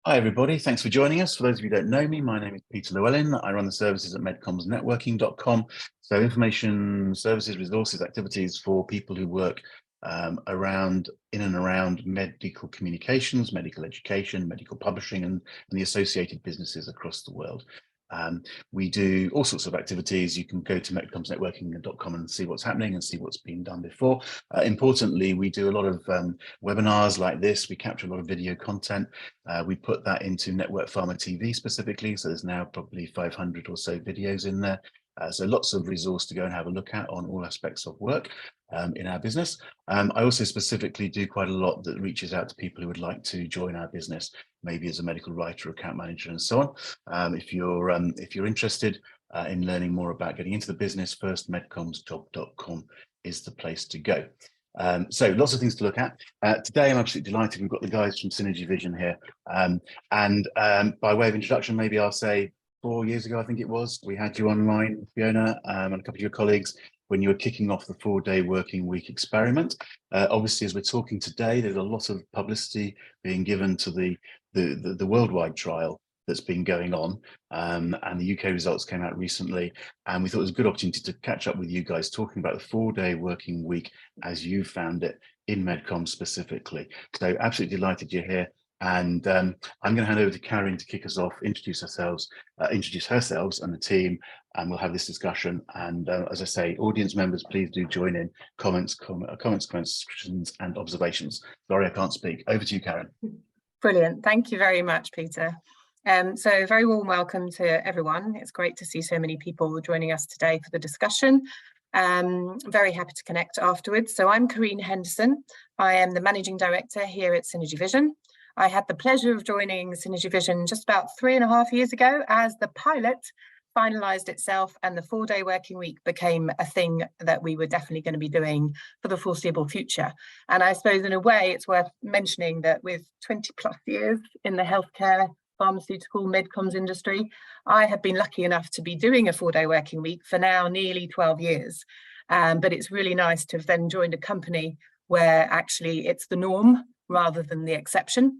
Hi everybody, thanks for joining us. For those of you who don't know me, my name is Peter Llewellyn. I run the services at MedComms So information, services, resources, activities for people who work in and around medical communications, medical education, medical publishing, and the associated businesses across the world. We do all sorts of activities. You can go to medcommsnetworking.com and see what's happening and see what's been done before. Importantly, we do a lot of webinars like this. We capture a lot of video content. We put that into NetworkPharma TV specifically. So there's now probably 500 or so videos in there. So lots of resource to go and have a look at on all aspects of work in our business. I also specifically do quite a lot that reaches out to people who would like to join our business, maybe as a medical writer, account manager, and so on. If you're interested in learning more about getting into the business, first medcommsjob.com is the place to go. So lots of things to look at. Today, I'm absolutely delighted. We've got the guys from Synergy Vision here. By way of introduction, maybe I'll say 4 years ago, I think it was, we had you online, Ffyona, and a couple of your colleagues, when you were kicking off the 4-day working week experiment. Obviously, as we're talking today, there's a lot of publicity being given to the worldwide trial that's been going on, and the UK results came out recently, and we thought it was a good opportunity to catch up with you guys talking about the 4-day working week as you found it in MedComms specifically. So absolutely delighted you're here. And I'm going to hand over to Karine to kick us off, introduce herself and the team, and we'll have this discussion. And as I say, audience members, please do join in comments, questions, and observations. Sorry, I can't speak. Over to you, Karine. Brilliant. Thank you very much, Peter. So very warm welcome to everyone. It's great to see so many people joining us today for the discussion. Very happy to connect afterwards. So I'm Karine Henderson. I am the Managing Director here at Synergy Vision. I had the pleasure of joining Synergy Vision just about 3.5 years ago as the pilot finalised itself and the 4-day working week became a thing that we were definitely going to be doing for the foreseeable future. And I suppose in a way it's worth mentioning that with 20+ years in the healthcare, pharmaceutical, MedComms industry, I have been lucky enough to be doing a 4-day working week for now nearly 12 years. But it's really nice to have then joined a company where actually it's the norm rather than the exception.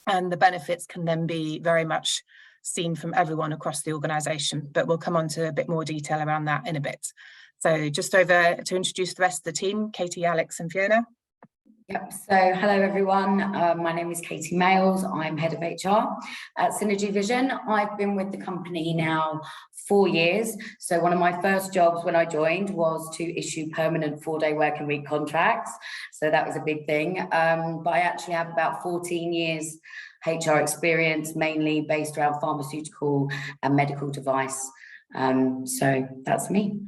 And the benefits can then be very much seen from everyone across the organisation. But we'll come on to a bit more detail around that in a bit. So just over to introduce the rest of the team, Katie, Alex and Ffyona. Yep, so hello everyone, my name is Katie Males, I'm Head of HR at Synergy Vision. I've been with the company now 4 years, so one of my first jobs when I joined was to issue permanent 4-day working week contracts, so that was a big thing, but I actually have about 14 years HR experience, mainly based around pharmaceutical and medical device, so that's me.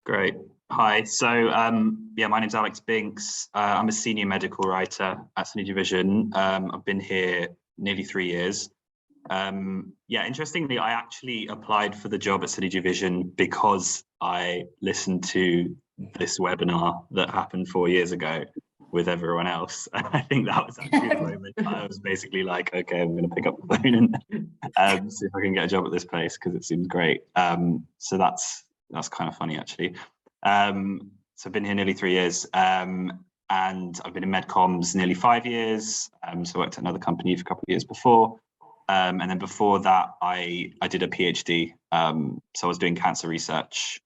Great. Hi, so yeah, my name's Alex Binks. I'm a senior medical writer at Synergy Vision. I've been here nearly 3 years. Yeah, interestingly, I actually applied for the job at Synergy Vision because I listened to this webinar that happened 4 years ago with everyone else. I think that was actually the moment I was basically like, okay, I'm going to pick up the phone and see if I can get a job at this place because it seems great. So that's kind of funny actually. So I've been here nearly 3 years, and I've been in MedComms nearly 5 years. So I worked at another company for a couple of years before, and then before that, I did a PhD. So I was doing cancer research,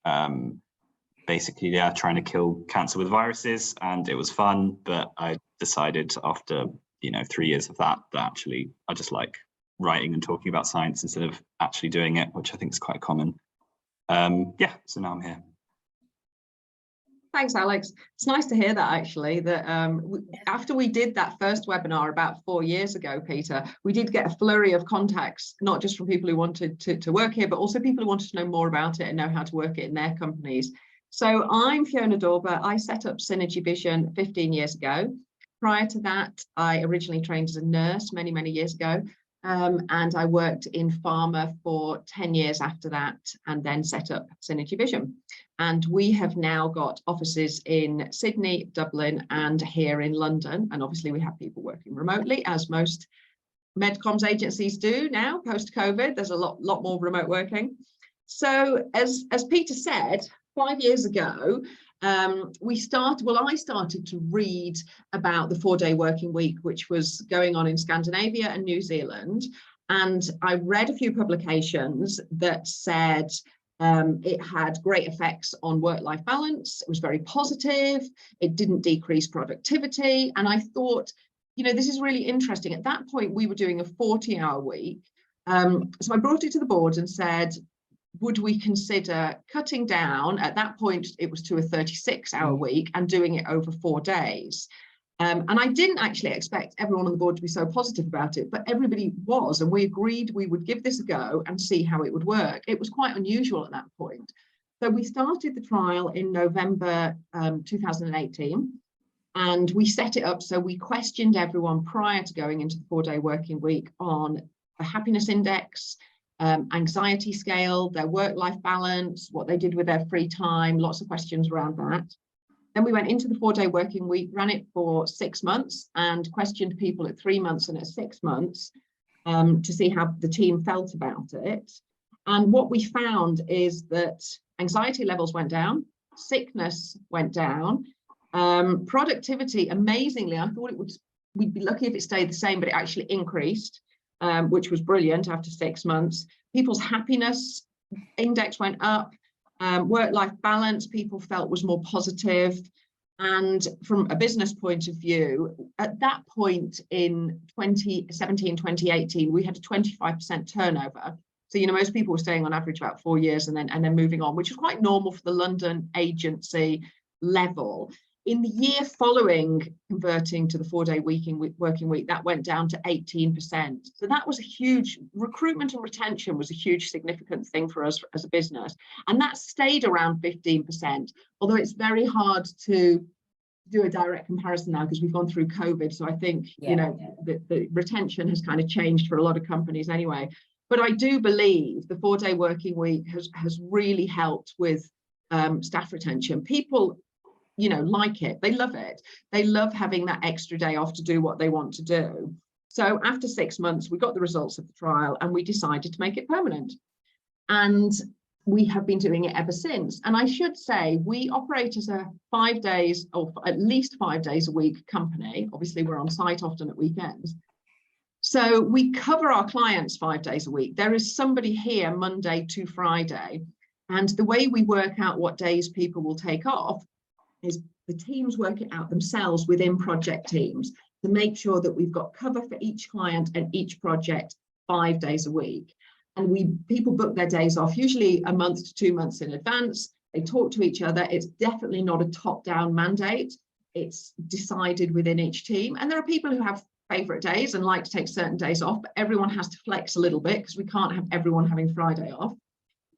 basically, yeah, trying to kill cancer with viruses, and it was fun. But I decided after 3 years of that actually I just like writing and talking about science instead of actually doing it, which I think is quite common. Yeah, so now I'm here. Thanks, Alex. It's nice to hear that actually, that after we did that first webinar about 4 years ago, Peter, we did get a flurry of contacts, not just from people who wanted to work here, but also people who wanted to know more about it and know how to work it in their companies. So I'm Ffyona Dawber. I set up Synergy Vision 15 years ago. Prior to that, I originally trained as a nurse many, many years ago. And I worked in pharma for 10 years after that, and then set up Synergy Vision. And we have now got offices in Sydney, Dublin, and here in London. And obviously we have people working remotely, as most MedComms agencies do now, post-COVID. There's a lot more remote working. So as Peter said, 5 years ago, I started to read about the 4-day working week, which was going on in Scandinavia and New Zealand. And I read a few publications that said it had great effects on work-life balance. It was very positive. It didn't decrease productivity. And I thought, you know, this is really interesting. At that point, we were doing a 40-hour week. So I brought it to the board and said, would we consider cutting down? At that point, it was to a 36-hour week and doing it over 4 days. And I didn't actually expect everyone on the board to be so positive about it, but everybody was, and we agreed we would give this a go and see how it would work. It was quite unusual at that point. So we started the trial in November 2018, and we set it up so we questioned everyone prior to going into the 4-day working week on the happiness index, anxiety scale, their work-life balance, what they did with their free time, lots of questions around that. Then we went into the 4-day working week, ran it for 6 months and questioned people at 3 months and at 6 months to see how the team felt about it. And what we found is that anxiety levels went down, sickness went down, productivity, amazingly, I thought we'd be lucky if it stayed the same, but it actually increased, which was brilliant after 6 months. People's happiness index went up. Work-life balance, people felt was more positive. And from a business point of view, at that point in 2017, 2018, we had a 25% turnover. So, you know, most people were staying on average about 4 years and then moving on, which is quite normal for the London agency level. In the year following converting to the 4-day working week, that went down to 18%. So that was a huge, recruitment and retention was a huge significant thing for us as a business. And that stayed around 15%, although it's very hard to do a direct comparison now because we've gone through COVID. So I think, you know, the retention has kind of changed for a lot of companies anyway. But I do believe the 4-day working week has really helped with staff retention. People, you know, like it, they love it. They love having that extra day off to do what they want to do. So after 6 months, we got the results of the trial and we decided to make it permanent. And we have been doing it ever since. And I should say, we operate as a 5 days or at least 5 days a week company. Obviously, we're on site often at weekends. So we cover our clients 5 days a week. There is somebody here Monday to Friday. And the way we work out what days people will take off is the teams work it out themselves within project teams to make sure that we've got cover for each client and each project 5 days a week. And people book their days off usually a month to 2 months in advance. They talk to each other. It's definitely not a top-down mandate. It's decided within each team. And there are people who have favorite days and like to take certain days off, but everyone has to flex a little bit because we can't have everyone having Friday off.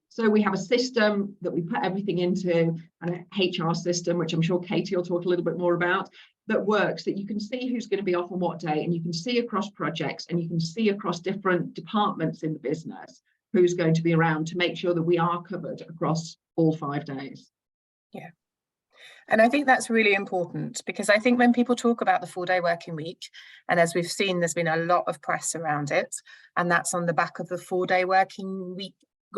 So we have a system that we put everything into, an HR system, which I'm sure Katie will talk a little bit more about, that works, that you can see who's going to be off on what day, and you can see across projects, and you can see across different departments in the business who's going to be around to make sure that we are covered across all 5 days. Yeah. And I think that's really important because I think when people talk about the 4-day working week, and as we've seen, there's been a lot of press around it, and that's on the back of the 4-day working week,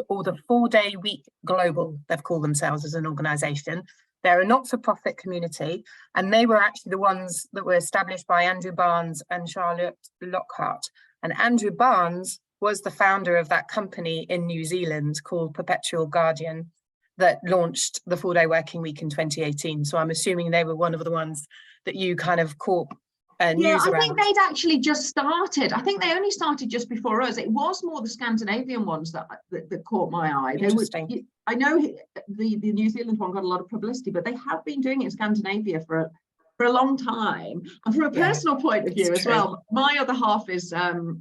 or the 4-day week global, they've called themselves as an organisation. They're a not-for-profit community, and they were actually the ones that were established by Andrew Barnes and Charlotte Lockhart. And Andrew Barnes was the founder of that company in New Zealand called Perpetual Guardian that launched the 4-day working week in 2018. So I'm assuming they were one of the ones that you kind of caught news around. I think they'd actually just started. I think they only started just before us. It was more the Scandinavian ones that caught my eye. Interesting. I know the New Zealand one got a lot of publicity, but they have been doing it in Scandinavia for a long time. And from a personal point of view as well, my other half is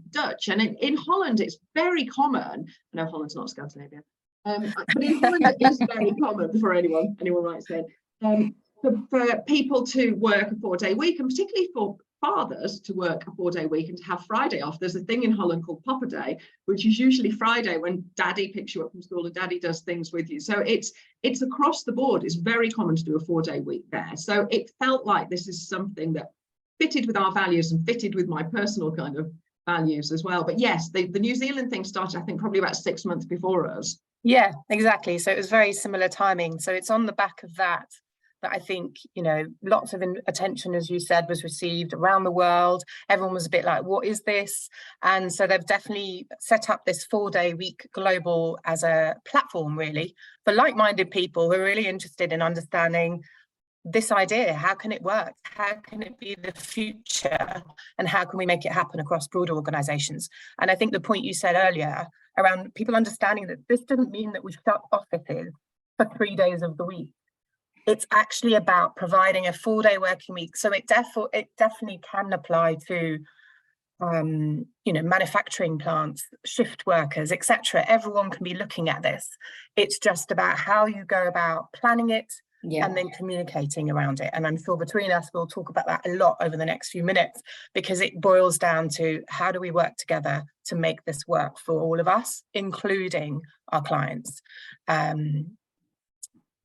Dutch, and in Holland it's very common. I know Holland's not Scandinavia, but in Holland it is very common for anyone might say. For people to work a 4-day week, and particularly for fathers to work a 4-day week and to have Friday off. There's a thing in Holland called Papa Day, which is usually Friday when daddy picks you up from school and daddy does things with you. So it's across the board. It's very common to do a 4-day week there. So it felt like this is something that fitted with our values and fitted with my personal kind of values as well. But yes, the New Zealand thing started, I think, probably about 6 months before us. Yeah, exactly. So it was very similar timing. So it's on the back of that that I think, you know, lots of attention, as you said, was received around the world. Everyone was a bit like, what is this? And so they've definitely set up this 4-day week global as a platform, really, for like-minded people who are really interested in understanding this idea. How can it work? How can it be the future? And how can we make it happen across broader organizations? And I think the point you said earlier around people understanding that this doesn't mean that we shut offices for 3 days of the week. It's actually about providing a 4-day working week. So it definitely can apply to, you know, manufacturing plants, shift workers, etc. Everyone can be looking at this. It's just about how you go about planning it, and then communicating around it. And I'm sure between us, we'll talk about that a lot over the next few minutes, because it boils down to how do we work together to make this work for all of us, including our clients. And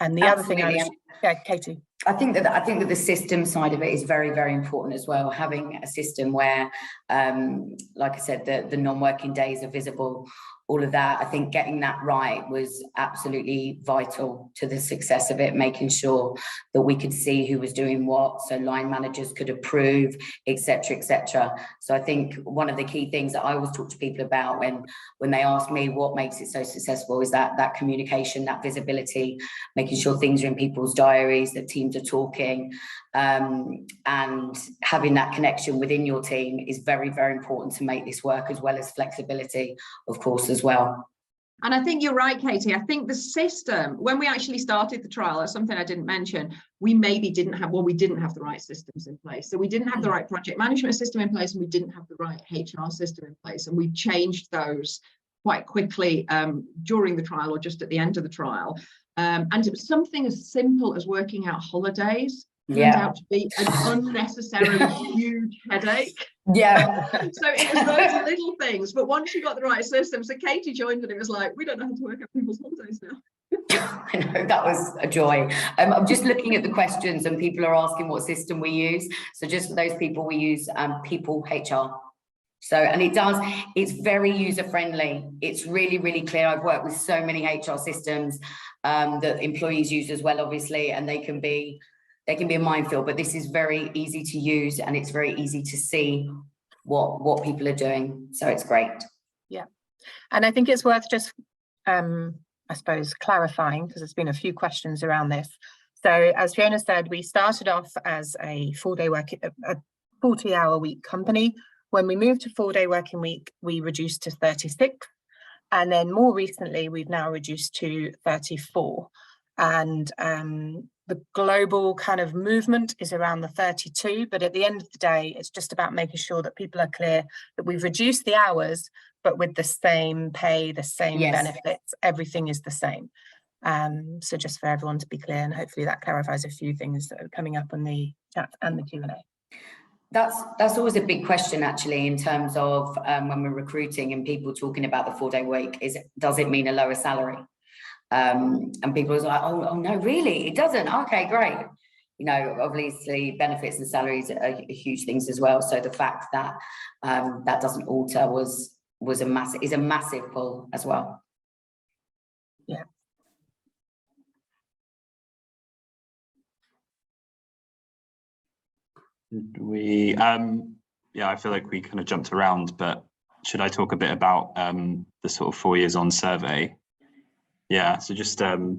the Absolutely. other thing, yeah, Katie. I think that the system side of it is very, very important as well. Having a system where, like I said, the non-working days are visible, all of that. I think getting that right was absolutely vital to the success of it, making sure that we could see who was doing what, so line managers could approve, etc., etc. So I think one of the key things that I always talk to people about when they ask me what makes it so successful is that communication, that visibility, making sure things are in people's diaries, that teams are talking, and having that connection within your team is very, very important to make this work, as well as flexibility, of course, as well. And I think you're right, Katie. I think the system, when we actually started the trial, that's something I didn't mention, we didn't have the right systems in place. So we didn't have the right project management system in place, and we didn't have the right HR system in place. And we changed those quite quickly during the trial, or just at the end of the trial. And it was something as simple as working out holidays. Turned out to be an unnecessarily huge headache. Yeah. So it was those little things, but once you got the right system, so Katie joined and it was like, we don't know how to work out people's holidays now. I know, that was a joy. I'm just looking at the questions and people are asking what system we use. So just for those people, we use People HR. So, and it's very user friendly. It's really, really clear. I've worked with so many HR systems that employees use as well, obviously, and they can be a minefield, but this is very easy to use and it's very easy to see what people are doing. So it's great. Yeah. And I think it's worth just, I suppose, clarifying, because there's been a few questions around this. So as Ffyona said, we started off as a 40-hour week company. When we moved to 4-day working week, we reduced to 36. And then more recently, we've now reduced to 34. And the global kind of movement is around the 32, but at the end of the day, it's just about making sure that people are clear that we've reduced the hours, but with the same pay, the same benefits, everything is the same. So just for everyone to be clear, and hopefully that clarifies a few things that are coming up in the chat and the Q&A. That's always a big question, actually, in terms of when we're recruiting and people talking about the 4-day week, does it mean a lower salary? And people are like, oh no, really? It doesn't? Okay, great. You know, obviously benefits and salaries are huge things as well. So the fact that that doesn't alter is a massive pull as well. Yeah. I feel like we kind of jumped around, but should I talk a bit about the sort of 4 years on survey? Yeah, so just to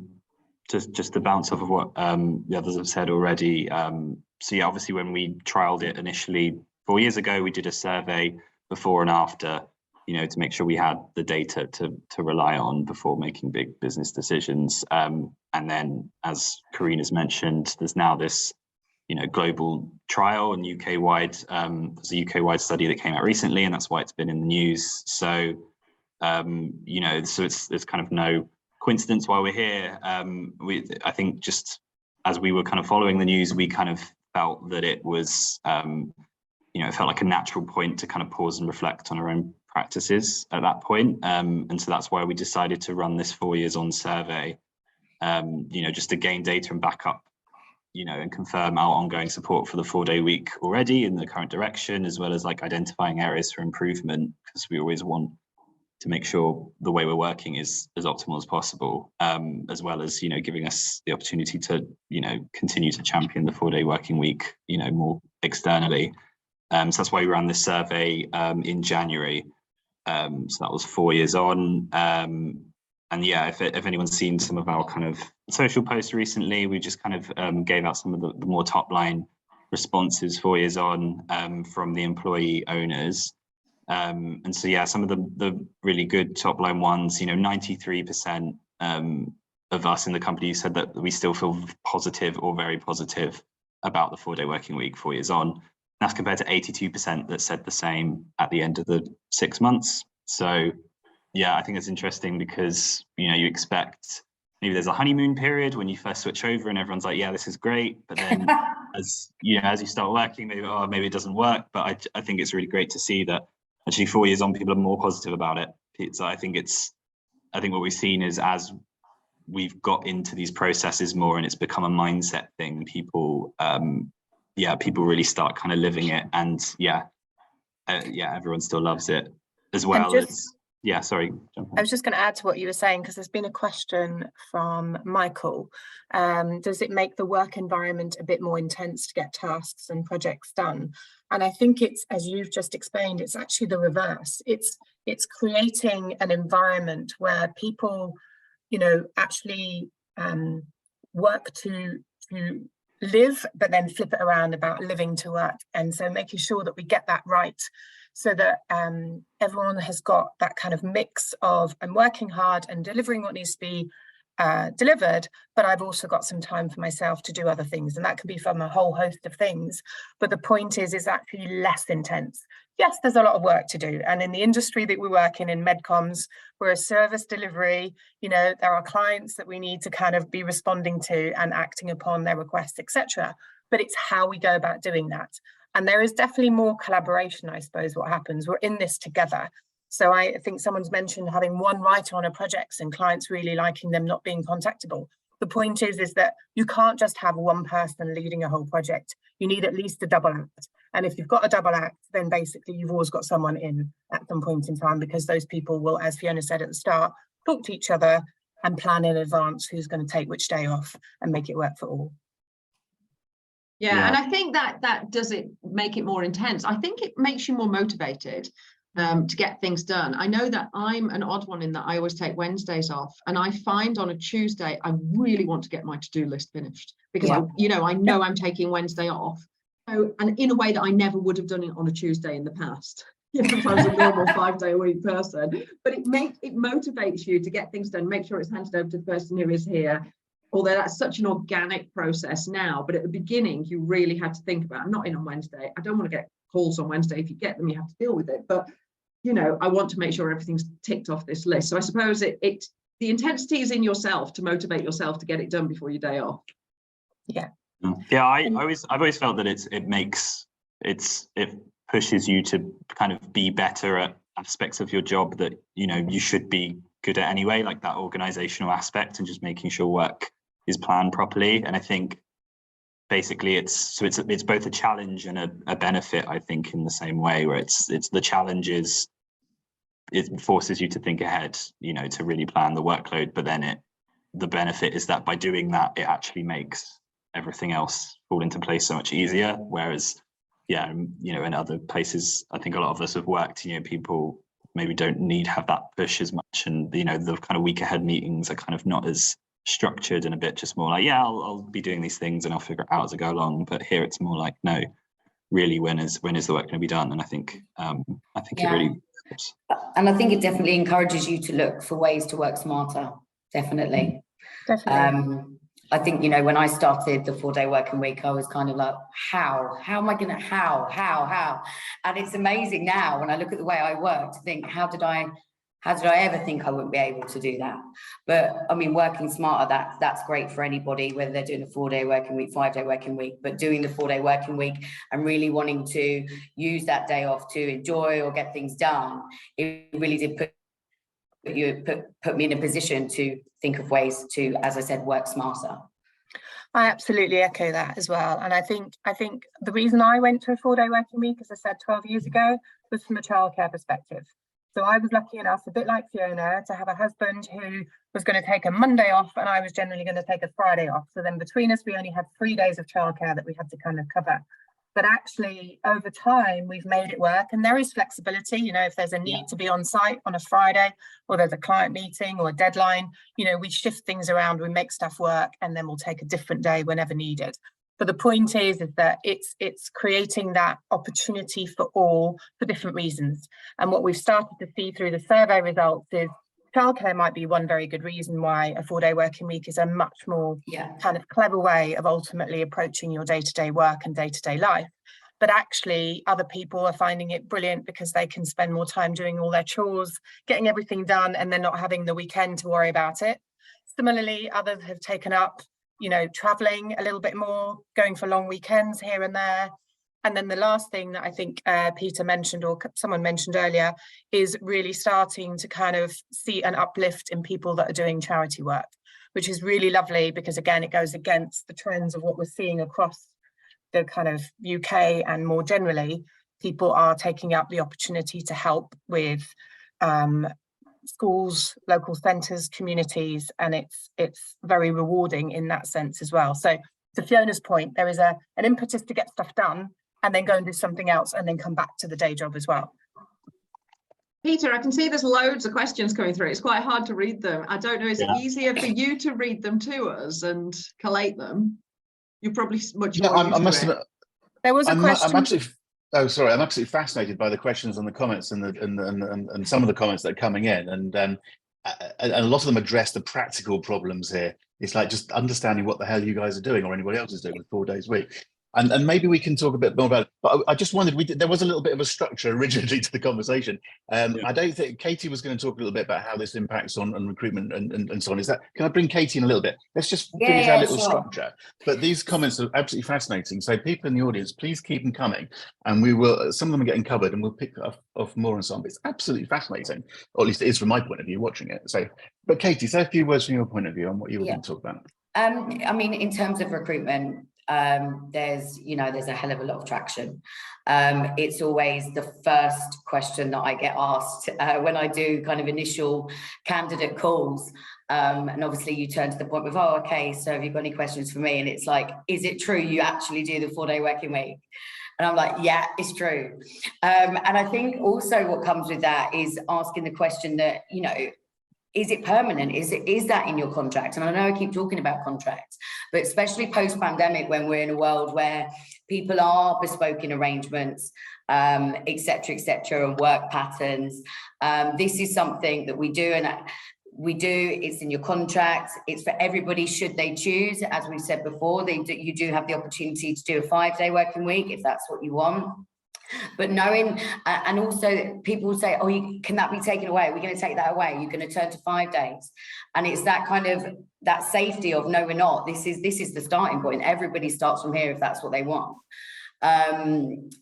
bounce off of what the others have said already. So yeah, obviously when we trialed it initially 4 years ago, we did a survey before and after, you know, to make sure we had the data to rely on before making big business decisions. And then, as Karine has mentioned, there's now this, you know, global trial and UK-wide. There's a UK-wide study that came out recently, and that's why it's been in the news. So, you know, so it's kind of no coincidence why we're here. I think just as we were kind of following the news, we kind of felt that it was, you know, it felt like a natural point to kind of pause and reflect on our own practices at that point. And so that's why we decided to run this 4 years on survey, you know, just to gain data and back up, you know, and confirm our ongoing support for the 4-day week already in the current direction, as well as like identifying areas for improvement, because we always want to make sure the way we're working is as optimal as possible, as well as, giving us the opportunity to, continue to champion the 4-day working week, more externally. So that's why we ran this survey in January. So that was 4 years on. And yeah, if anyone's seen some of our kind of social posts recently, we just kind of gave out some of the more top line responses 4 years on from the employee owners. And so, yeah, some of the really good top line ones, 93% of us in the company said that we still feel positive or very positive about the 4-day working week 4 years on. That's compared to 82% that said the same at the end of the 6 months. So, yeah, I think it's interesting because, you expect maybe there's a honeymoon period when you first switch over and everyone's like, yeah, this is great. But then as you start working, maybe it doesn't work. But I think it's really great to see that actually 4 years on, people are more positive about it. So I think what we've seen is as we've got into these processes more and it's become a mindset thing, people really start kind of living it. And everyone still loves it as well. Sorry. I was just going to add to what you were saying, because there's been a question from Michael. Does it make the work environment a bit more intense to get tasks and projects done? And I think it's, as you've just explained, it's actually the reverse. It's creating an environment where people, actually work to live, but then flip it around about living to work. And so making sure that we get that right, so that everyone has got that kind of mix of I'm working hard and delivering what needs to be delivered, but I've also got some time for myself to do other things. And that can be from a whole host of things. But the point is actually less intense. Yes, there's a lot of work to do. And in the industry that we work in MedComms, we're a service delivery. There are clients that we need to kind of be responding to and acting upon their requests, etc. But it's how we go about doing that. And there is definitely more collaboration, I suppose, what happens. We're in this together. So I think someone's mentioned having one writer on a project and clients really liking them not being contactable. The point is that you can't just have one person leading a whole project. You need at least a double act. And if you've got a double act, then basically you've always got someone in at some point in time, because those people will, as Ffyona said at the start, talk to each other and plan in advance who's going to take which day off and make it work for all. Yeah, and I think that does it make it more intense. I think it makes you more motivated to get things done. I know that I'm an odd one in that I always take Wednesdays off, and I find on a Tuesday I really want to get my to-do list finished, because I know I'm taking Wednesday off. So, and in a way that I never would have done it on a Tuesday in the past. If I was a normal 5-day-a-week person, but it motivates you to get things done, make sure it's handed over to the person who is here. Although that's such an organic process now, but at the beginning you really had to think about, I'm not in on Wednesday, I don't want to get calls on Wednesday. If you get them, you have to deal with it, but I want to make sure everything's ticked off this list. So I suppose the intensity is in yourself to motivate yourself to get it done before your day off. I've always felt that it pushes you to kind of be better at aspects of your job that you should be good at anyway, like that organizational aspect and just making sure work is planned properly. And I think basically it's both a challenge and a benefit, I think, in the same way, where it's the challenge is it forces you to think ahead, to really plan the workload, but then the benefit is that by doing that, it actually makes everything else fall into place so much easier. Whereas in other places, I think a lot of us have worked, people maybe don't have that push as much, and the kind of week ahead meetings are kind of not as structured and a bit just more like, I'll be doing these things and I'll figure it out as I go along. But here it's more like, no, really, when is the work going to be done? And I think it really helps. And I think it definitely encourages you to look for ways to work smarter. Definitely. I think, when I started the 4-day working week, I was kind of like, how am I going to, how? And it's amazing now when I look at the way I work to think, how did I ever think I wouldn't be able to do that? But I mean, working smarter, that's great for anybody, whether they're doing a 4-day working week, 5-day working week, but doing the 4-day working week and really wanting to use that day off to enjoy or get things done, it really did put me in a position to think of ways to, as I said, work smarter. I absolutely echo that as well. And I think the reason I went to a 4-day working week, as I said 12 years ago, was from a childcare perspective. So I was lucky enough, a bit like Ffyona, to have a husband who was going to take a Monday off, and I was generally going to take a Friday off. So then between us, we only had 3 days of childcare that we had to kind of cover. But actually, over time, we've made it work, and there is flexibility. You know, if there's a need to be on site on a Friday, or there's a client meeting or a deadline, you know, we shift things around, we make stuff work, and then we'll take a different day whenever needed. But the point is that it's creating that opportunity for all for different reasons. And what we've started to see through the survey results is childcare might be one very good reason why a 4-day working week is a much more kind of clever way of ultimately approaching your day-to-day work and day-to-day life. But actually, other people are finding it brilliant because they can spend more time doing all their chores, getting everything done, and then not having the weekend to worry about it. Similarly, others have taken up, you know, traveling a little bit more, going for long weekends here and there. And then the last thing that I think Peter mentioned, or someone mentioned earlier, is really starting to kind of see an uplift in people that are doing charity work, which is really lovely because, again, it goes against the trends of what we're seeing across the kind of UK and more generally. People are taking up the opportunity to help with schools, local centres, communities, and it's very rewarding in that sense as well. So to Fiona's point, there is an impetus to get stuff done and then go and do something else and then come back to the day job as well. Peter, I can see there's loads of questions coming through. It's quite hard to read them. I don't know, is it easier for you to read them to us and collate them? You're probably much more used to it. There was a question. I'm absolutely fascinated by the questions and the comments and some of the comments that are coming in, and a lot of them address the practical problems here. It's like just understanding what the hell you guys are doing or anybody else is doing with 4 days a week. And maybe we can talk a bit more about it. But I just wondered, there was a little bit of a structure originally to the conversation. I don't think Katie was going to talk a little bit about how this impacts on recruitment and so on. Can I bring Katie in a little bit? Let's just finish our little structure. But these comments are absolutely fascinating. So people in the audience, please keep them coming. And we will, some of them are getting covered and we'll pick off more and so on. But it's absolutely fascinating, or at least it is from my point of view watching it. So, but Katie, say a few words from your point of view on what you were going to talk about. I mean, in terms of recruitment, there's a hell of a lot of traction. It's always the first question that I get asked when I do kind of initial candidate calls. And obviously you turn to the point with, oh, okay, so have you got any questions for me? And it's like, is it true you actually do the 4-day working week? And I'm like, yeah, it's true. And I think also what comes with that is asking the question that, you know, is it permanent? Is that in your contract? And I know I keep talking about contracts, but especially post-pandemic, when we're in a world where people are bespoking arrangements, et cetera, and work patterns. This is something that we do, and it's in your contract. It's for everybody should they choose. As we said before, you do have the opportunity to do a 5-day working week if that's what you want. But knowing, and also people say, oh, can that be taken away? Are we going to take that away? You're going to turn to 5 days. And it's that kind of, that safety of, no, we're not. This is the starting point. Everybody starts from here if that's what they want. And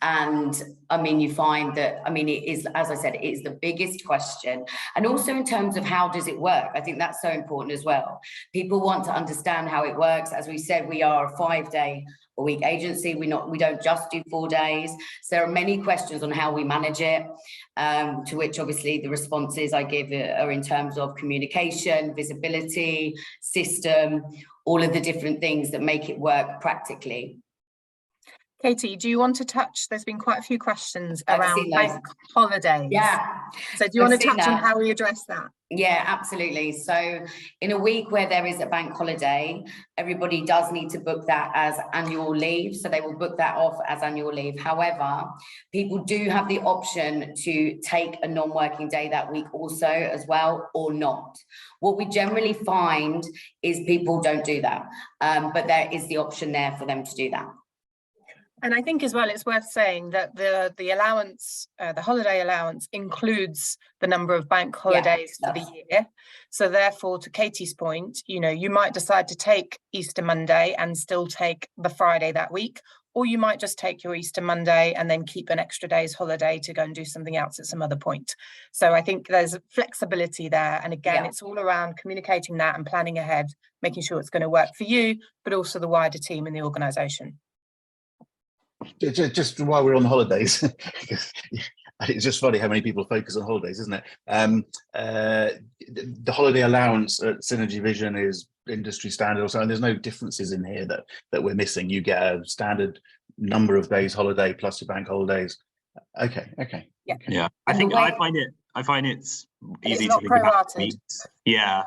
I mean, you find that, I mean, it is, as I said, it is the biggest question. And also in terms of how does it work? I think that's so important as well. People want to understand how it works. As we said, we are a 5-day-a-week agency. We don't just do 4 days. So there are many questions on how we manage it, to which obviously the responses I give are in terms of communication, visibility, system, all of the different things that make it work practically. Katie, do you want to touch? There's been quite a few questions around bank holidays. Yeah. So do you want to touch on how we address that? Yeah, absolutely. So in a week where there is a bank holiday, everybody does need to book that as annual leave. So they will book that off as annual leave. However, people do have the option to take a non-working day that week also as well, or not. What we generally find is people don't do that, but there is the option there for them to do that. And I think as well, it's worth saying that the allowance, the holiday allowance includes the number of bank holidays for the year. So therefore, to Katie's point, you know, you might decide to take Easter Monday and still take the Friday that week, or you might just take your Easter Monday and then keep an extra day's holiday to go and do something else at some other point. So I think there's flexibility there. And again, it's all around communicating that and planning ahead, making sure it's going to work for you, but also the wider team in the organisation. Just while we're on the holidays, it's just funny how many people focus on holidays, isn't it? The holiday allowance at Synergy Vision is industry standard or so, and there's no differences in here that we're missing. You get a standard number of days holiday plus your bank holidays. Okay. Yeah, I find it's easy to think about weeks. Yeah,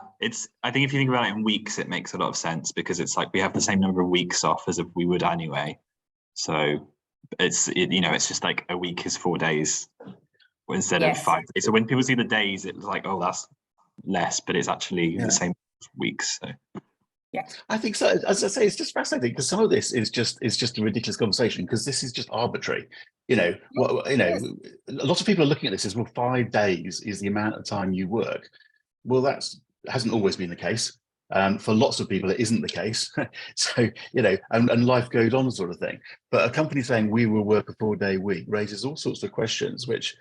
I think if you think about it in weeks, it makes a lot of sense, because it's like we have the same number of weeks off as if we would anyway. So it's just like a week is 4 days instead of 5 days. So when people see the days, it's like, oh, that's less, but it's actually the same weeks. So. Yeah, I think so. As I say, it's just fascinating, because some of this is just a ridiculous conversation, because this is just arbitrary. A lot of people are looking at this as, well, 5 days is the amount of time you work. Well, hasn't always been the case. For lots of people, it isn't the case. So, and life goes on, sort of thing. But a company saying we will work a 4-day week raises all sorts of questions, which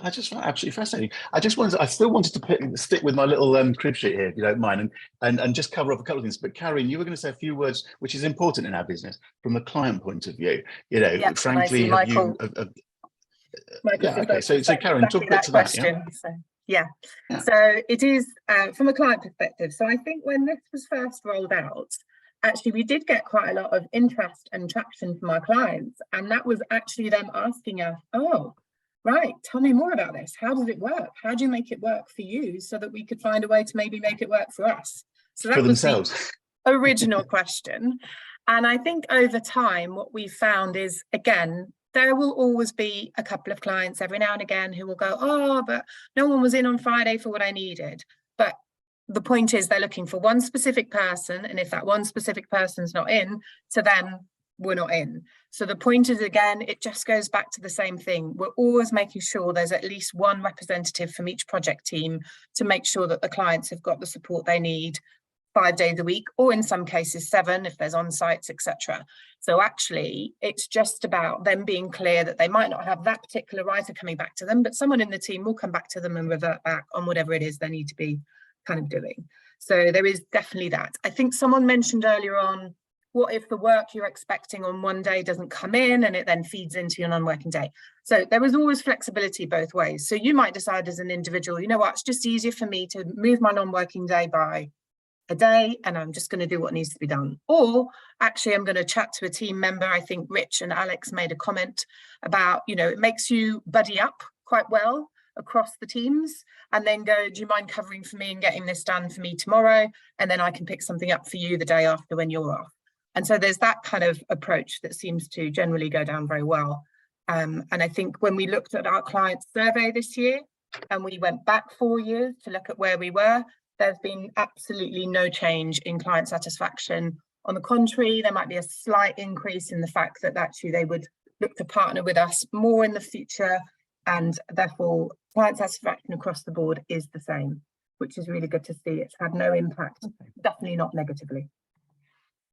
I just find absolutely fascinating. I still wanted to stick with my little crib sheet here, if you don't mind, and just cover up a couple of things. But Karine, you were going to say a few words, which is important in our business from the client point of view. Frankly, Michael. Okay. So Karine, talk a bit to question, that. Yeah. So it is from a client perspective. So I think when this was first rolled out, actually we did get quite a lot of interest and traction from our clients, and that was actually them asking us, oh, right, tell me more about this. How does it work? How do you make it work for you, so that we could find a way to maybe make it work for us? So that for was themselves. The original question. And I think over time, what we've found is, again, there will always be a couple of clients every now and again who will go, oh, but no one was in on Friday for what I needed. But the point is, they're looking for one specific person. And if that one specific person's not in, to them, we're not in. So the point is, again, it just goes back to the same thing. We're always making sure there's at least one representative from each project team to make sure that the clients have got the support they need 5 days a week, or in some cases 7 if there's on-sites, etc. So actually, it's just about them being clear that they might not have that particular writer coming back to them, but someone in the team will come back to them and revert back on whatever it is they need to be kind of doing. So there is definitely that. I think someone mentioned earlier on, what if the work you're expecting on one day doesn't come in and it then feeds into your non-working day? So there is always flexibility both ways. So you might decide as an individual, you know what, it's just easier for me to move my non-working day by a day, and I'm just going to do what needs to be done. Or actually, I'm going to chat to a team member. I think Rich and Alex made a comment about, it makes you buddy up quite well across the teams, and then go, do you mind covering for me and getting this done for me tomorrow? And then I can pick something up for you the day after when you're off. And so there's that kind of approach that seems to generally go down very well. And I think when we looked at our client survey this year, and we went back 4 years to look at where we were, there's been absolutely no change in client satisfaction. On the contrary, there might be a slight increase in the fact that actually they would look to partner with us more in the future, and therefore client satisfaction across the board is the same, which is really good to see. It's had no impact, definitely not negatively.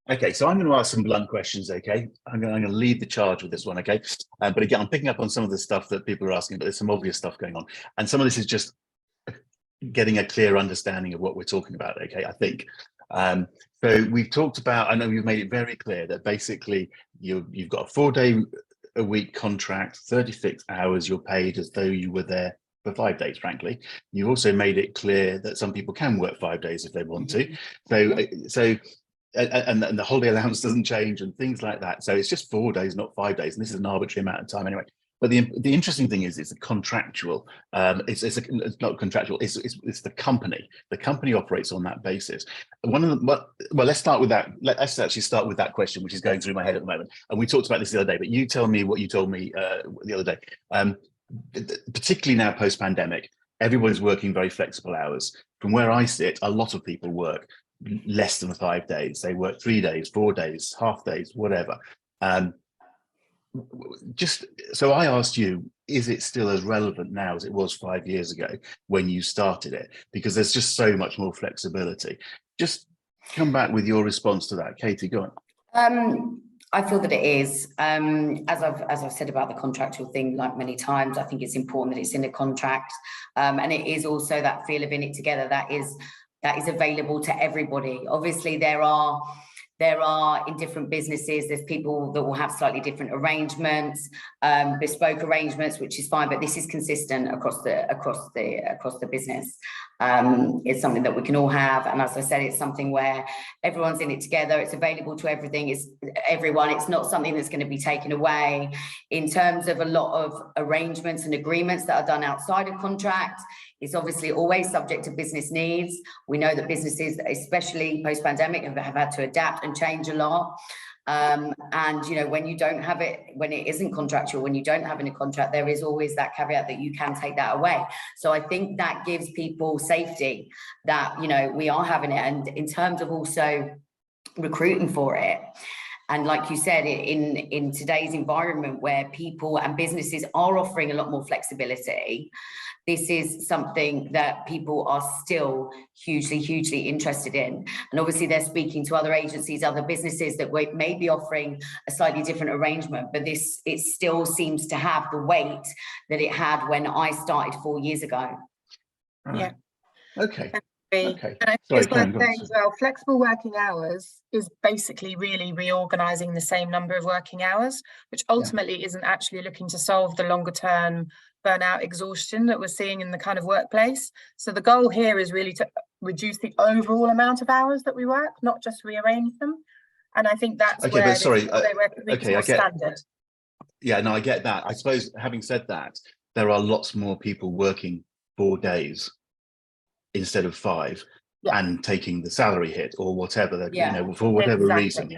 Okay, so I'm going to ask some blunt questions, okay? I'm going to lead the charge with this one, okay? But again, I'm picking up on some of the stuff that people are asking, but there's some obvious stuff going on. And some of this is just getting a clear understanding of what we're talking about, okay, I think. So we've talked about, I know you've made it very clear that basically you've got a 4-day-a-week contract, 36 hours, you're paid as though you were there for 5 days, frankly. You've also made it clear that some people can work 5 days if they want to. And the holiday allowance doesn't change and things like that. So it's just 4 days, not 5 days. And this is an arbitrary amount of time anyway. But the interesting thing is it's a contractual, it's not contractual, it's the company. The company operates on that basis. Well, let's start with that. Let's actually start with that question, which is going through my head at the moment. And we talked about this the other day, but you tell me what you told me the other day. Particularly now post-pandemic, everybody's working very flexible hours. From where I sit, a lot of people work less than 5 days. They work 3 days, 4 days, half days, whatever. Just so I asked you, is it still as relevant now as it was 5 years ago when you started it? Because there's just so much more flexibility. Just come back with your response to that. Katie, go on. I feel that it is. As I've said about the contractual thing, like many times, I think it's important that it's in a contract. And it is also that feel of in it together that is available to everybody. Obviously, there are There are, in different businesses, there's people that will have slightly different arrangements, bespoke arrangements, which is fine, but this is consistent across the business. It's something that we can all have, and as I said, it's something where everyone's in it together. It's available to everyone. It's not something that's going to be taken away. In terms of a lot of arrangements and agreements that are done outside of contract, it's obviously always subject to business needs. We know that businesses, especially post-pandemic, have had to adapt and change a lot. And you know, when you don't have it, when it isn't contractual, when you don't have any contract, there is always that caveat that you can take that away. So I think that gives people safety that, you know, we are having it. And in terms of also recruiting for it, and like you said, in today's environment where people and businesses are offering a lot more flexibility, this is something that people are still hugely interested in. And obviously they're speaking to other agencies, other businesses that may be offering a slightly different arrangement, but it still seems to have the weight that it had when I started 4 years ago. Yeah. Okay. Okay. And it's worth saying as well, flexible working hours is basically really reorganizing the same number of working hours, which ultimately isn't actually looking to solve the longer term burnout exhaustion that we're seeing in the kind of workplace. So the goal here is really to reduce the overall amount of hours that we work, not just rearrange them. And I think that's okay, but sorry, okay, I get standard. Yeah, no, I get that. I suppose having said that, there are lots more people working 4 days instead of 5 and taking the salary hit or whatever, that you know, for whatever reason.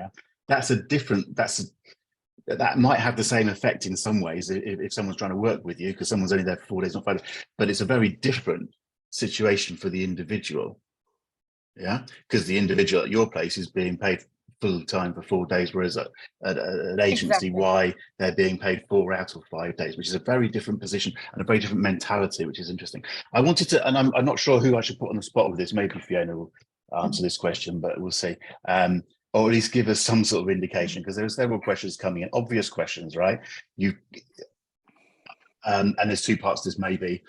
That's a different, that might have the same effect in some ways if someone's trying to work with you because someone's only there for 4 days, not 5 days, but it's a very different situation for the individual. Because the individual at your place is being paid full time for 4 days, whereas at an agency, why they're being paid 4 out of 5 days, which is a very different position and a very different mentality, which is interesting. I wanted to, and I'm not sure who I should put on the spot with this. Maybe Ffyona will answer this question, but we'll see. Or at least give us some sort of indication, because there are several questions coming in, obvious questions, right? And there's 2 parts to this maybe.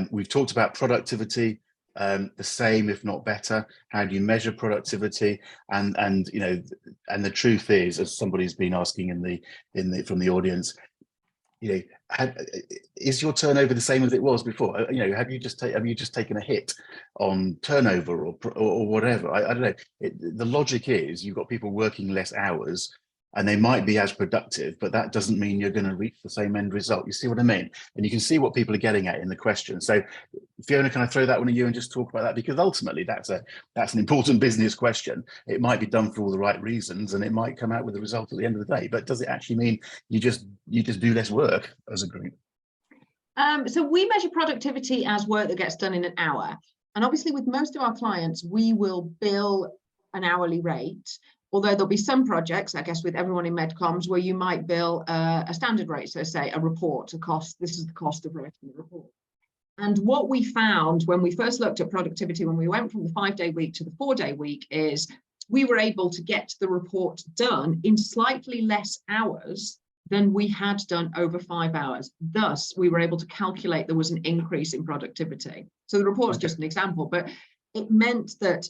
We've talked about productivity, the same if not better. How do you measure productivity? And you know, and the truth is, as somebody's been asking from the audience, you know, is your turnover the same as it was before? You know, have you just taken a hit on turnover or whatever? I don't know. The logic is you've got people working less hours and they might be as productive, but that doesn't mean you're going to reach the same end result. You see what I mean? And you can see what people are getting at in the question. So Ffyona, can I throw that one at you and just talk about that? Because ultimately that's an important business question. It might be done for all the right reasons and it might come out with a result at the end of the day, but does it actually mean you just do less work as a group? So we measure productivity as work that gets done in an hour. And obviously with most of our clients, we will bill an hourly rate. Although there'll be some projects, I guess with everyone in MedComms, where you might bill a standard rate. So say a report, a cost, this is the cost of writing the report. And what we found when we first looked at productivity, when we went from the 5-day week to the 4-day week, is we were able to get the report done in slightly less hours than we had done over 5 hours. Thus, we were able to calculate there was an increase in productivity. So the report is just an example, but it meant that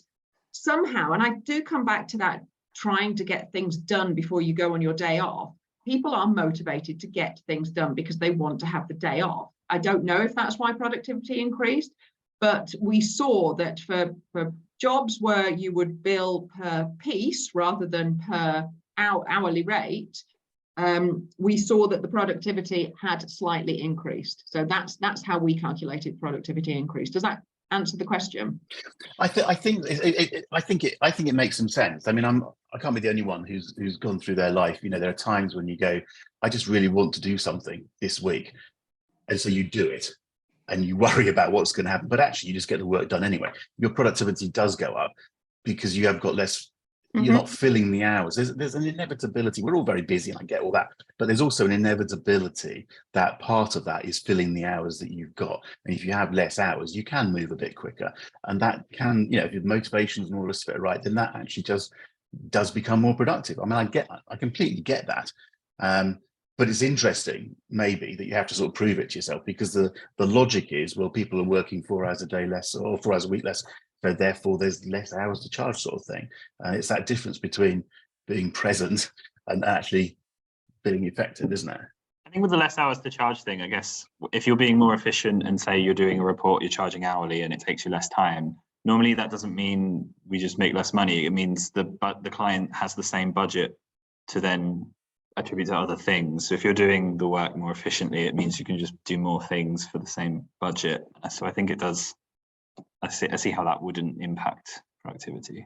somehow, and I do come back to that, trying to get things done before you go on your day off, people are motivated to get things done because they want to have the day off. I don't know if that's why productivity increased, but we saw that for jobs where you would bill per piece rather than per hourly rate, we saw that the productivity had slightly increased. So that's how we calculated productivity increase. Does that answer the question? I think it makes some sense. I mean, I can't be the only one who's gone through their life. You know, there are times when you go, I just really want to do something this week, and so you do it, and you worry about what's going to happen, but actually you just get the work done anyway. Your productivity does go up because you have got less. You're not filling the hours. There's an inevitability. We're all very busy, and I get all that, but there's also an inevitability that part of that is filling the hours that you've got. And if you have less hours, you can move a bit quicker, and that can, you know, if your motivations and all the rest of it are right, then that actually does become more productive. I mean, I completely get that. But it's interesting, maybe, that you have to sort of prove it to yourself, because the logic is, well, people are working 4 hours a day less or 4 hours a week less, so therefore there's less hours to charge, sort of thing. And it's that difference between being present and actually being effective, isn't it? I think with the less hours to charge thing, I guess if you're being more efficient and say you're doing a report, you're charging hourly and it takes you less time, normally that doesn't mean we just make less money. It means the client has the same budget to then attribute to other things. So if you're doing the work more efficiently, it means you can just do more things for the same budget. So I think it does, I see how that wouldn't impact productivity.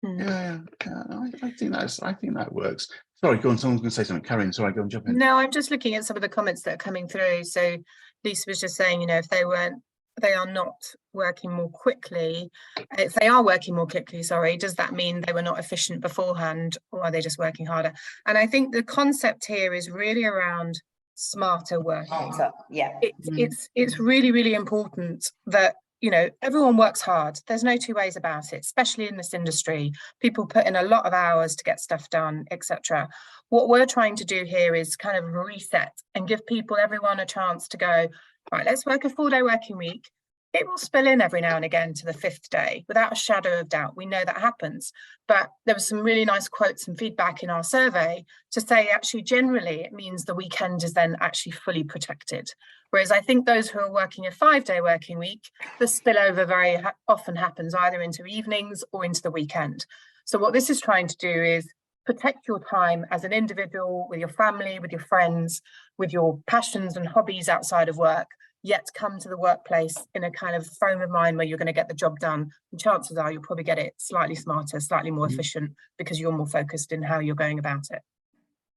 Yeah, I think that works. Sorry, go on. Someone's going to say something. Karine, sorry, go and jump in. No, I'm just looking at some of the comments that are coming through. So Lisa was just saying, you know, if they are not working more quickly, if they are working more quickly, sorry, does that mean they were not efficient beforehand, or are they just working harder? And I think the concept here is really around smarter working. Yeah. It's really, really important that, you know, everyone works hard. There's no two ways about it, especially in this industry. People put in a lot of hours to get stuff done, etc. What we're trying to do here is kind of reset and give everyone a chance to go, right, let's work a 4-day working week. It will spill in every now and again to the 5th day, without a shadow of doubt. We know that happens. But there was some really nice quotes and feedback in our survey to say, actually, generally, it means the weekend is then actually fully protected. Whereas I think those who are working a 5-day working week, the spillover very often happens either into evenings or into the weekend. So what this is trying to do is protect your time as an individual, with your family, with your friends, with your passions and hobbies outside of work, yet come to the workplace in a kind of frame of mind where you're going to get the job done. And chances are you'll probably get it slightly smarter, slightly more efficient, because you're more focused in how you're going about it.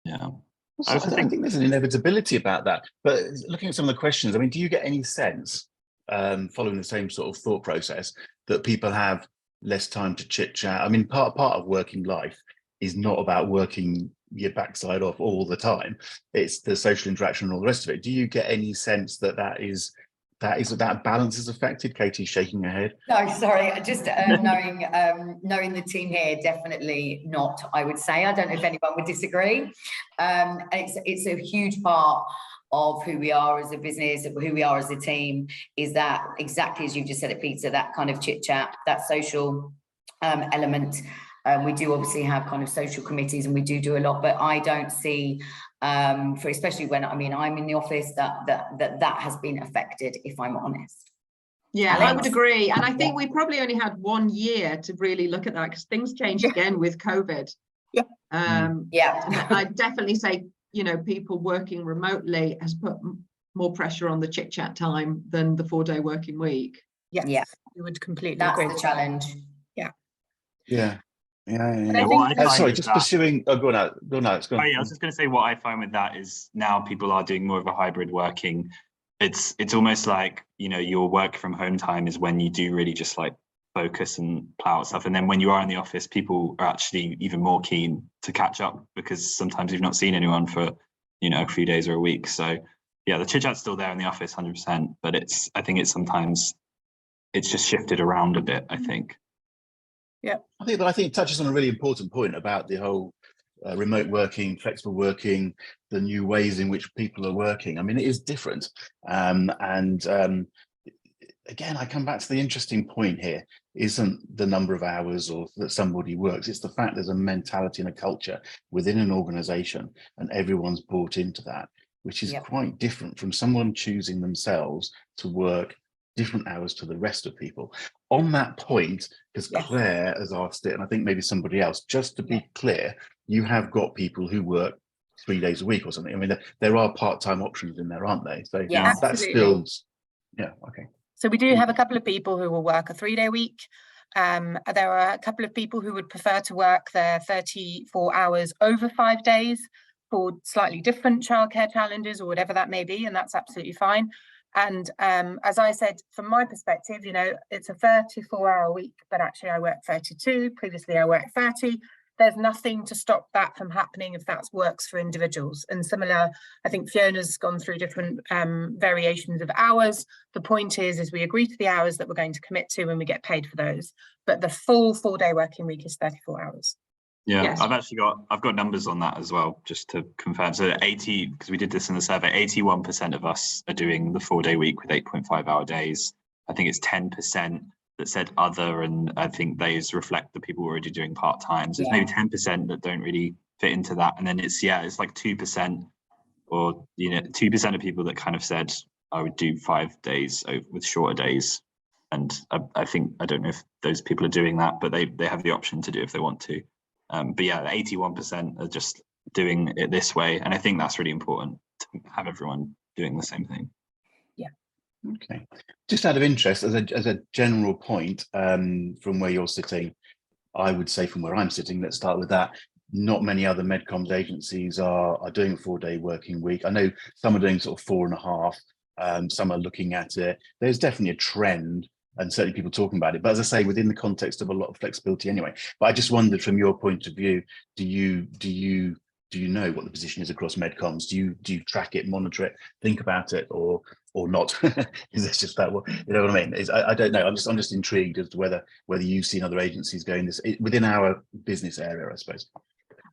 Yeah. I think there's an inevitability about that. But looking at some of the questions, I mean, do you get any sense, following the same sort of thought process, that people have less time to chit chat? I mean, part of working life is not about working your backside off all the time. It's the social interaction and all the rest of it. Do you get any sense that that balance is affected? Katie's shaking her head. No, sorry, just knowing the team here, definitely not, I would say. I don't know if anyone would disagree. And it's a huge part of who we are as a business, who we are as a team, is that exactly as you just said it, Peter, that kind of chit chat, that social element. We do obviously have kind of social committees, and we do a lot, but I don't see, especially when I'm in the office, that has been affected, if I'm honest. Yeah, I would agree. And I think we probably only had 1 year to really look at that, because things changed again with COVID. Yeah. I'd definitely say, you know, people working remotely has put more pressure on the chit chat time than the 4-day working week. Yes, yeah, we would completely that's agree. the challenge. Yeah. Sorry, just pursuing. Oh, go on, Alex. Go on. Oh, yeah, I was just going to say, what I find with that is now people are doing more of a hybrid working. It's almost like, you know, your work from home time is when you do really just like focus and plow out stuff, and then when you are in the office, people are actually even more keen to catch up, because sometimes you've not seen anyone for, you know, a few days or a week. So yeah, the chit chat's still there in the office 100%, but I think sometimes it's just shifted around a bit, I think. Yeah, I think it touches on a really important point about the whole remote working, flexible working, the new ways in which people are working. I mean, it is different. Again, I come back to the interesting point here. Isn't the number of hours or that somebody works, it's the fact there's a mentality and a culture within an organization, and everyone's bought into that, which is quite different from someone choosing themselves to work different hours to the rest of people. On that point, because Claire has asked it, and I think maybe somebody else, just to be clear, you have got people who work 3 days a week or something. I mean, there are part-time options in there, aren't they? So yeah, that's still, okay. So we do have a couple of people who will work a 3-day week. There are a couple of people who would prefer to work their 34 hours over 5 days for slightly different childcare challenges or whatever that may be, and that's absolutely fine. And as I said, from my perspective, you know, it's a 34-hour week, but actually I work 32. Previously, I worked 30. There's nothing to stop that from happening if that works for individuals. And similar, I think Fiona's gone through different variations of hours. The point is we agree to the hours that we're going to commit to and we get paid for those. But the full 4-day working week is 34 hours. Yeah, yes. I've got numbers on that as well, just to confirm. So 80, because we did this in the survey, 81% of us are doing the 4-day week with 8.5-hour days. I think it's 10% that said other, and I think those reflect the people already doing part-time. So it's maybe 10% that don't really fit into that, and then it's like 2%, or 2% of people that kind of said I would do 5 days with shorter days. And I think, I don't know if those people are doing that, but they have the option to do if they want to. But yeah, 81% are just doing it this way, and I think that's really important to have everyone doing the same thing. Yeah. Okay. Just out of interest, as a general point, from where you're sitting, I would say from where I'm sitting, let's start with that. Not many other MedComms agencies are doing a 4-day working week. I know some are doing sort of 4.5. Some are looking at it. There's definitely a trend, and certainly people talking about it. But as I say, within the context of a lot of flexibility anyway. But I just wondered, from your point of view, do you know what the position is across MedComms? Do you track it, monitor it, think about it, or not? Is this just that? You know what I mean? I don't know. I'm just intrigued as to whether you've seen other agencies going this within our business area, I suppose.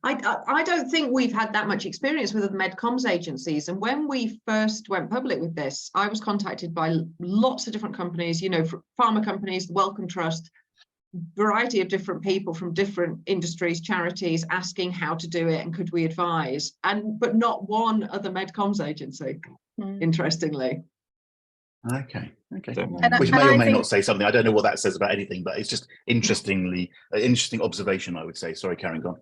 I don't think we've had that much experience with the MedComms agencies. And when we first went public with this, I was contacted by lots of different companies, pharma companies, the Wellcome Trust, variety of different people from different industries, charities, asking how to do it and could we advise, but not one other MedComms agency, interestingly. Okay. And Which may or may think, not say something. I don't know what that says about anything, but it's just interesting observation, I would say. Sorry, Karen, go on.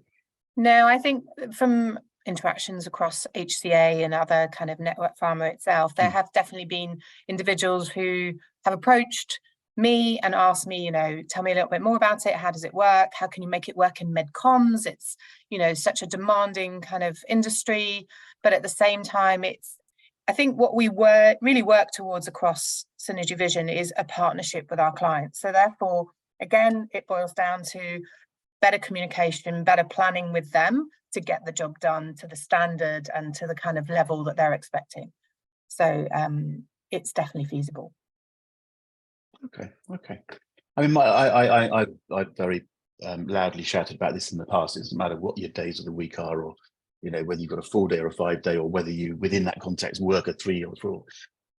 No, I think from interactions across HCA and other kind of NetworkPharma itself, there have definitely been individuals who have approached me and asked me, tell me a little bit more about it. How does it work? How can you make it work in MedComms? It's, such a demanding kind of industry, but at the same time, I think what we really work towards across Synergy Vision is a partnership with our clients. So therefore, again, it boils down to better communication, better planning with them to get the job done to the standard and to the kind of level that they're expecting. So it's definitely feasible. Okay. I mean, I very loudly shouted about this in the past. It doesn't matter what your days of the week are, or whether you've got a 4-day or a 5-day, or whether you within that context work a 3 or 4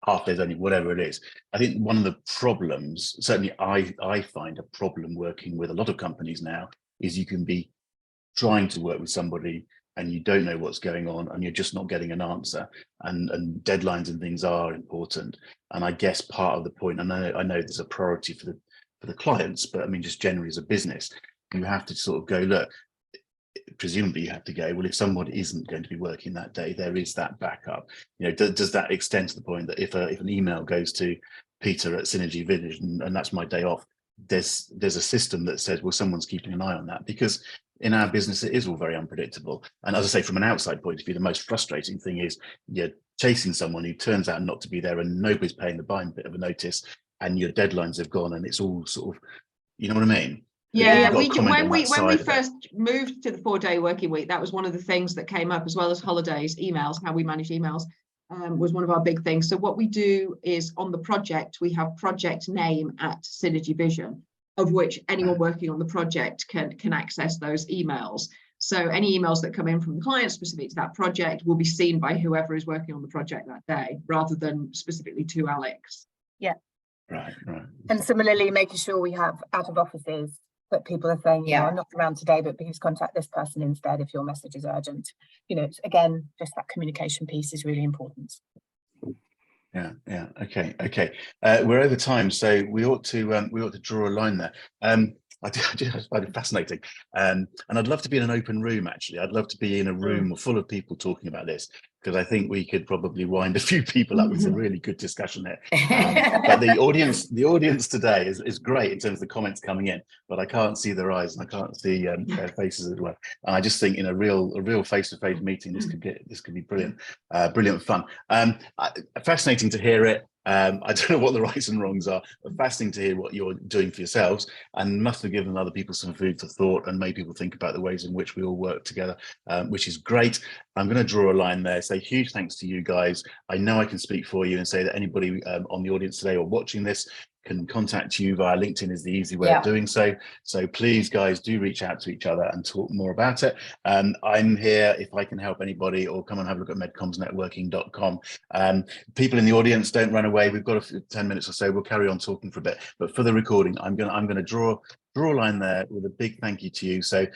half days only, whatever it is. I think one of the problems, certainly I find a problem working with a lot of companies now, is you can be trying to work with somebody and you don't know what's going on and you're just not getting an answer, and deadlines and things are important. And I guess part of the point, and I know there's a priority for the clients, but I mean, just generally as a business, you have to sort of go, look, presumably you have to go, well, if someone isn't going to be working that day, there is that backup. Does that extend to the point that if an email goes to Peter at Synergy Vision and that's my day off, there's a system that says, well, someone's keeping an eye on that? Because in our business, it is all very unpredictable. And as I say, from an outside point of view, the most frustrating thing is you're chasing someone who turns out not to be there and nobody's paying the bit of a notice, and your deadlines have gone, and it's all sort of, you know what I mean? Yeah, when we first moved to the 4-day working week, that was one of the things that came up, as well as holidays, emails, how we manage emails. Was one of our big things. So what we do is, on the project, we have project name at Synergy Vision, of which anyone working on the project can access those emails. So any emails that come in from the client specific to that project will be seen by whoever is working on the project that day, rather than specifically to Alex. Yeah. Right. And similarly, making sure we have out of offices that people are saying, I'm not around today, but please contact this person instead if your message is urgent. Again, just that communication piece is really important. Yeah. Okay. We're over time, so we ought to draw a line there. I just find it fascinating, and I'd love to be in an open room. Actually, I'd love to be in a room full of people talking about this, because I think we could probably wind a few people up with some really good discussion there. But the audience today is great in terms of the comments coming in, but I can't see their eyes and I can't see their faces as well. And I just think in a real face-to-face meeting, this could be brilliant, brilliant fun. Fascinating to hear it. I don't know what the rights and wrongs are, but fascinating to hear what you're doing for yourselves, and must have given other people some food for thought and made people think about the ways in which we all work together, which is great. I'm going to draw a line there, say huge thanks to you guys. I know I can speak for you and say that anybody on the audience today or watching this can contact you via LinkedIn is the easy way of doing so. So please, guys, do reach out to each other and talk more about it. I'm here if I can help anybody, or come and have a look at medcommsnetworking.com. People in the audience, don't run away. We've got 10 minutes or so. We'll carry on talking for a bit. But for the recording, I'm gonna draw a line there with a big thank you to you. So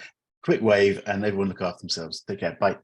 quick wave, and everyone look after themselves. Take care. Bye.